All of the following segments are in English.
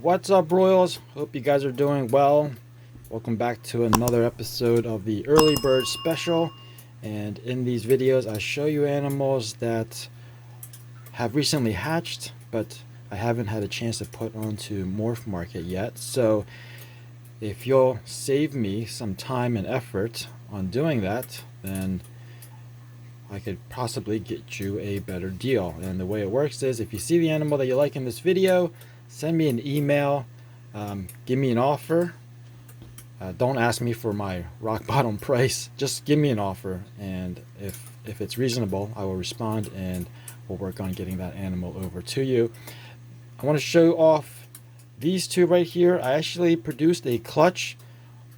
What's up, Royals? Hope you guys are doing well. Welcome back to another episode of the Early Bird Special. And in these videos, I show you animals that have recently hatched, but I haven't had a chance to put onto Morph Market yet. So if you'll save me some time and effort on doing that, then I could possibly get you a better deal. And the way it works is, if you see the animal that you like in this video, send me an email, give me an offer. Don't ask me for my rock bottom price, just give me an offer, and if it's reasonable, I will respond and we'll work on getting that animal over to you. I want to show off these two right here. I actually produced a clutch,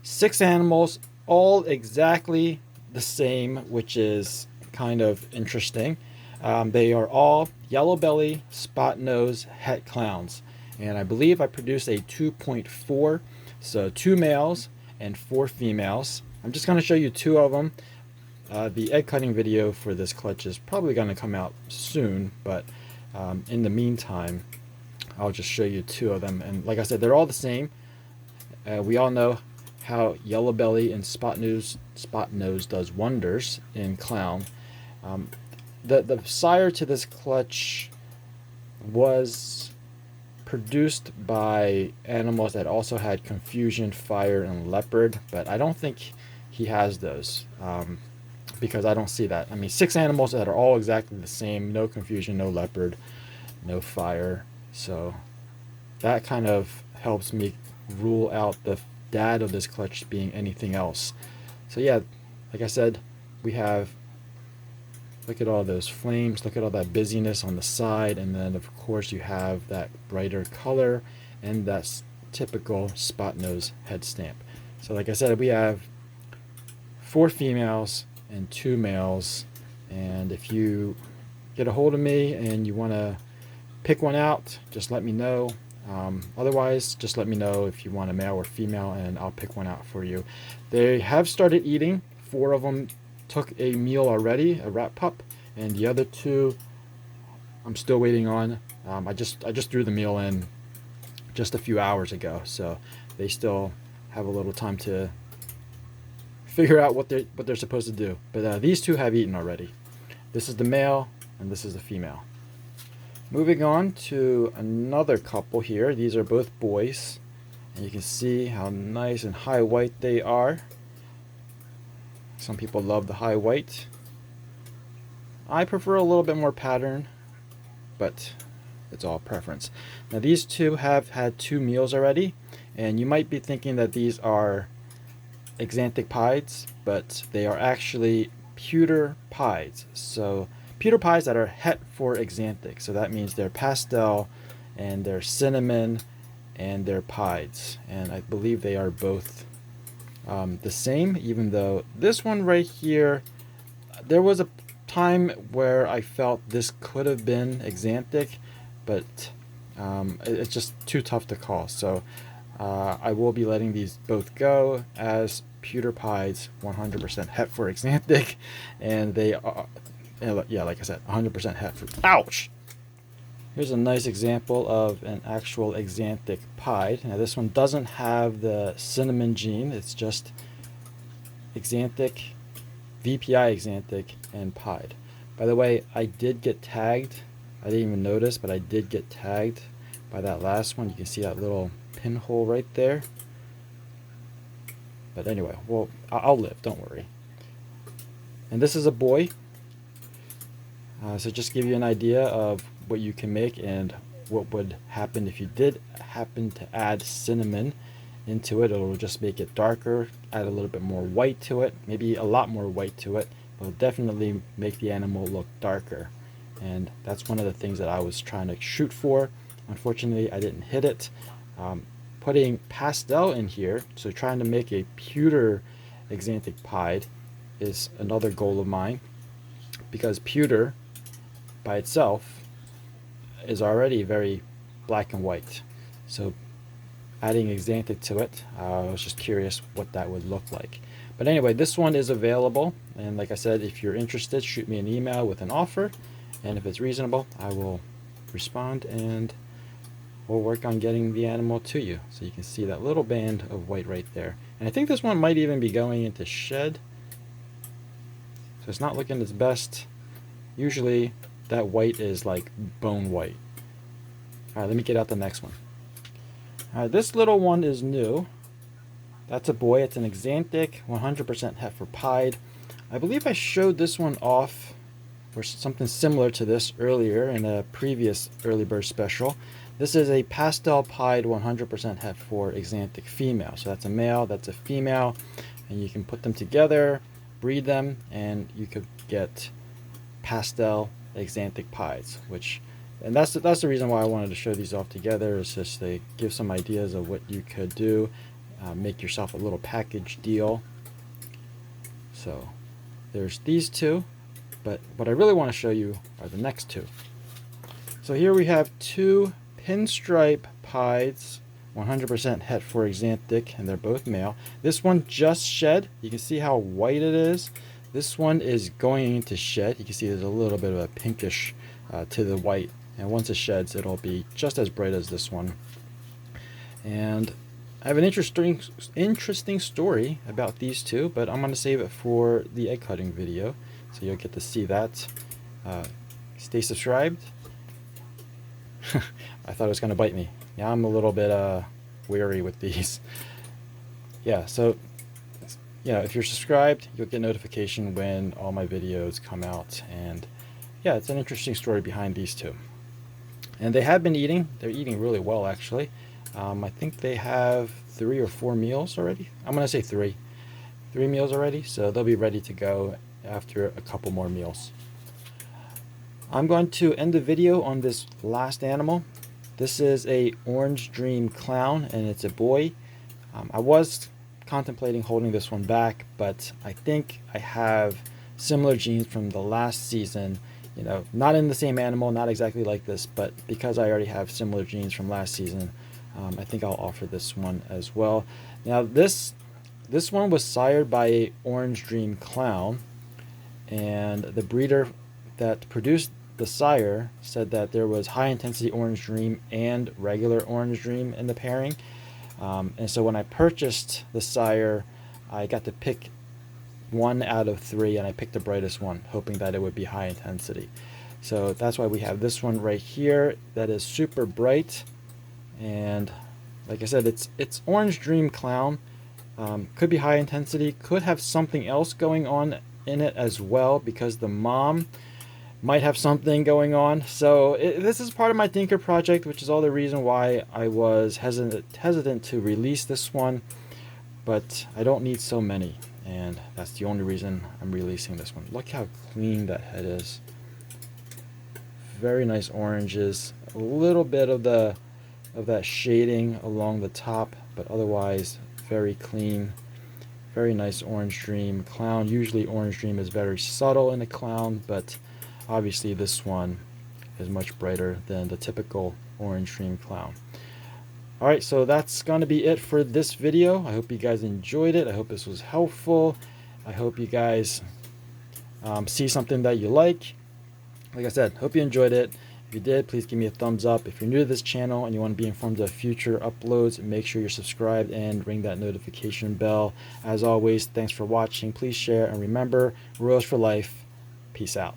6 animals, all exactly the same, which is kind of interesting. They are all yellow belly, spot nose, het clowns, and I believe I produced a 2.4, so 2 males and 4 females. I'm just going to show you 2 of them. The egg cutting video for this clutch is probably going to come out soon, but in the meantime, I'll just show you 2 of them. And like I said, they're all the same. We all know how yellow belly and spot nose does wonders in clown. The sire to this clutch was produced by animals that also had confusion, fire, and leopard, but I don't think he has those because I don't see that. I mean, 6 animals that are all exactly the same, no confusion, no leopard, no fire, so that kind of helps me rule out the dad of this clutch being anything else. So yeah, like I said, we have, look at all those flames, look at all that busyness on the side, and then of course you have that brighter color and that typical spot nose head stamp. So like I said, we have 4 females and 2 males, and if you get a hold of me and you want to pick one out, just let me know. Otherwise, just let me know if you want a male or female and I'll pick one out for you. They have started eating. 4 of them took a meal already, a rat pup, and the other 2 I'm still waiting on. I just threw the meal in just a few hours ago, so they still have a little time to figure out what they're supposed to do. But these 2 have eaten already. This is the male and this is the female. Moving on to another couple here. These are both boys, and you can see how nice and high white they are. Some people love the high white. I prefer a little bit more pattern, but it's all preference. Now these 2 have had 2 meals already, and you might be thinking that these are axanthic pieds, but they are actually pewter pieds. So pewter pieds that are het for axanthic. So that means they're pastel and they're cinnamon and they're pieds. And I believe they are both the same, even though this one right here, there was a time where I felt this could have been axanthic, but it's just too tough to call. So I will be letting these both go as pewter pieds, 100% het for axanthic, and they are, yeah, like I said, 100% het for. Ouch! Here's a nice example of an actual axanthic pied. Now this one doesn't have the cinnamon gene, it's just axanthic, VPI axanthic, and pied. By the way, I did get tagged. I didn't even notice, but I did get tagged by that last one. You can see that little pinhole right there. But anyway, well, I'll live, don't worry. And this is a boy. So just give you an idea of what you can make and what would happen if you did happen to add cinnamon into it. It'll just make it darker, add a little bit more white to it, maybe a lot more white to it, but it'll definitely make the animal look darker. And that's one of the things that I was trying to shoot for. Unfortunately, I didn't hit it. Putting pastel in here, so trying to make a pewter axanthic pied, is another goal of mine, because pewter by itself is already very black and white. So adding axanthic to it, I was just curious what that would look like. But anyway, this one is available, and like I said, if you're interested, shoot me an email with an offer, and if it's reasonable, I will respond and we'll work on getting the animal to you. So you can see that little band of white right there. And I think this one might even be going into shed. So it's not looking its best. Usually that white is like bone white. Alright, let me get out the next one. Alright, this little one is new. That's a boy. It's an Axanthic, 100% heifer pied. I believe I showed this one off or something similar to this earlier in a previous early bird special. This is a pastel pied 100% het for Axanthic female. So that's a male, that's a female, and you can put them together, breed them, and you could get pastel Axanthic pieds, and that's the reason why I wanted to show these off together, is just to give some ideas of what you could do, make yourself a little package deal. So there's these two, but what I really want to show you are the next two. So here we have two Pinstripe pieds, 100% het for Axanthic, and they're both male. This one just shed. You can see how white it is. This one is going into shed. You can see there's a little bit of a pinkish to the white, and once it sheds, it'll be just as bright as this one. And I have an interesting story about these two, but I'm going to save it for the egg cutting video, so you'll get to see that. Stay subscribed. I thought it was going to bite me. Yeah, I'm a little bit weary with these. Yeah, so if you're subscribed, you'll get notification when all my videos come out. And yeah, it's an interesting story behind these two. And they have been eating. They're eating really well, actually. I think they have 3 or 4 meals already. I'm going to say 3 meals already, so they'll be ready to go after a couple more meals. I'm going to end the video on this last animal. This is a Orange Dream Clown, and it's a boy. I was contemplating holding this one back, but I think I have similar genes from the last season. Not in the same animal, not exactly like this, but because I already have similar genes from last season, I think I'll offer this one as well. Now this one was sired by a Orange Dream Clown, and the breeder that produced the sire said that there was high intensity Orange Dream and regular Orange Dream in the pairing. And so when I purchased the sire, I got to pick 1 out of 3, and I picked the brightest one, hoping that it would be high intensity. So that's why we have this one right here that is super bright. And like I said, it's Orange Dream Clown. Could be high intensity, could have something else going on in it as well, because the mom might have something going on. So this is part of my Thinker project, which is all the reason why I was hesitant to release this one, but I don't need so many, and that's the only reason I'm releasing this one. Look how clean that head is. Very nice oranges, a little bit of that shading along the top, but otherwise very clean. Very nice Orange Dream Clown. Usually Orange Dream is very subtle in a clown, but obviously this one is much brighter than the typical Orange Dream Clown. Alright, so that's going to be it for this video. I hope you guys enjoyed it. I hope this was helpful. I hope you guys see something that you like. Like I said, hope you enjoyed it. If you did, please give me a thumbs up. If you're new to this channel and you want to be informed of future uploads, make sure you're subscribed and ring that notification bell. As always, thanks for watching. Please share, and remember, rules for life. Peace out.